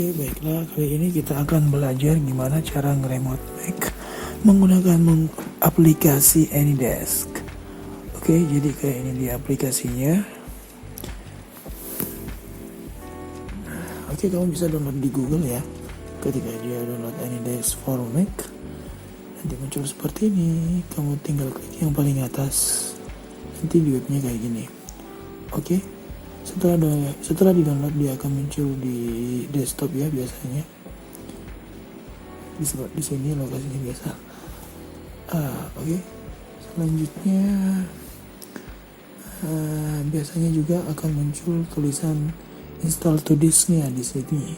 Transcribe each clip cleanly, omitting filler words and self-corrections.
Oke, baiklah, kali ini kita akan belajar gimana cara nge-remote Mac menggunakan aplikasi Anydesk. Oke, jadi kayak ini di aplikasinya. Oke, kamu bisa download di Google ya. Ketika aja download Anydesk for Mac, nanti muncul seperti ini. Kamu tinggal klik yang paling atas. Nanti di webnya kayak gini. Oke, setelah di download dia akan muncul di desktop ya biasanya. Di sini lokasinya biasa. Oke. Selanjutnya biasanya juga akan muncul tulisan install to disk-nya di sini.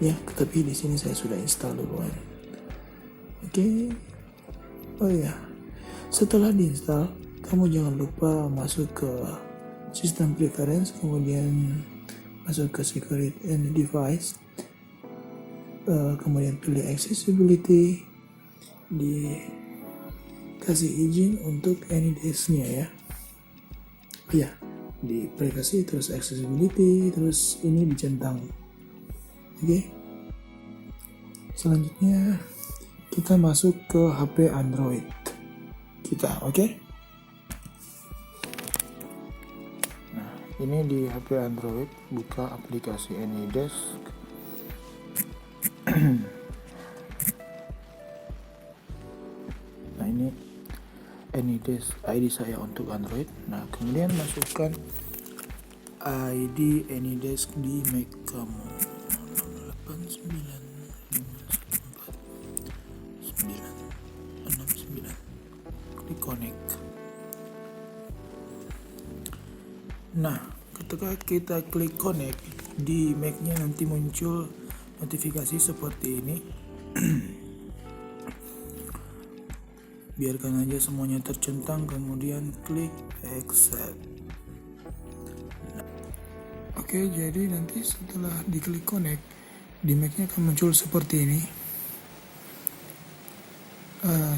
Ya, tetapi di sini saya sudah install duluan. Oke. Oh ya. Setelah diinstal, kamu jangan lupa masuk ke sistem preference, kemudian masuk ke security and device, kemudian pilih accessibility, dikasih izin untuk Anydesk-nya ya. Iya, di privasi, terus accessibility, terus ini dicentang. Oke. Selanjutnya kita masuk ke HP Android kita, oke? Nah, ini di HP Android, buka aplikasi Anydesk. Nah, ini Anydesk ID saya untuk Android. Nah, kemudian masukkan ID Anydesk di Mac kamu 8951469. Klik connect. Nah, ketika kita klik connect di Mac-nya nanti muncul notifikasi seperti ini. Biarkan aja semuanya tercentang, kemudian klik accept. Oke, jadi nanti setelah diklik connect di Mac-nya akan muncul seperti ini.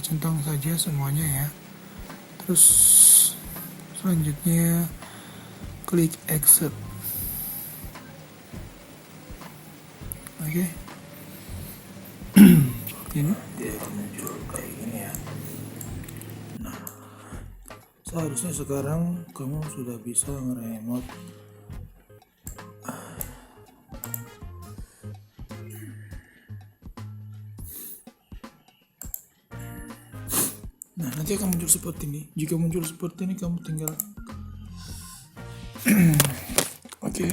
Centang saja semuanya ya. Terus selanjutnya klik accept. Oke. Seperti ini dia akan muncul kayak gini ya. Nah, seharusnya sekarang kamu sudah bisa nge-remote Nah, nanti akan muncul seperti ini. Jika muncul seperti ini, kamu tinggal Oke.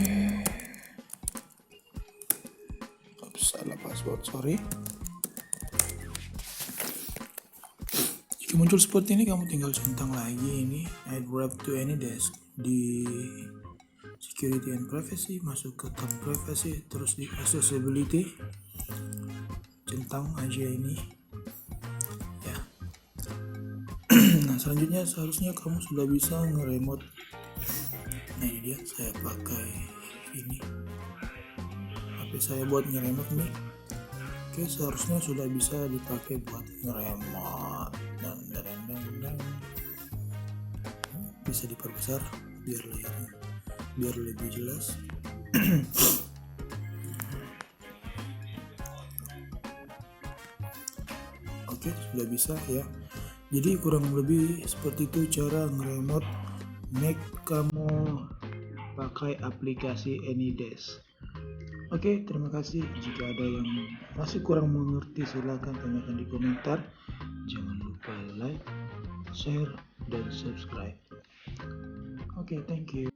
Salah password, sorry. Jika muncul seperti ini, kamu tinggal centang lagi ini add wrap to Anydesk di security and privacy, masuk ke tab privacy, terus di accessibility, centang aja ini ya. Nah, selanjutnya seharusnya kamu sudah bisa nge-remote. Nah, ini dia, saya pakai ini HP saya buat nge-remote nih. Oke, seharusnya sudah bisa dipakai buat nge-remote. Dan bisa diperbesar biar lebih jelas. Oke, sudah bisa ya. Jadi kurang lebih seperti itu cara nge-remote Mac kamu pakai aplikasi Anydesk. Oke, terima kasih. Jika ada yang masih kurang mengerti, silakan tanyakan di komentar. Jangan lupa like, share, dan subscribe. Oke, thank you.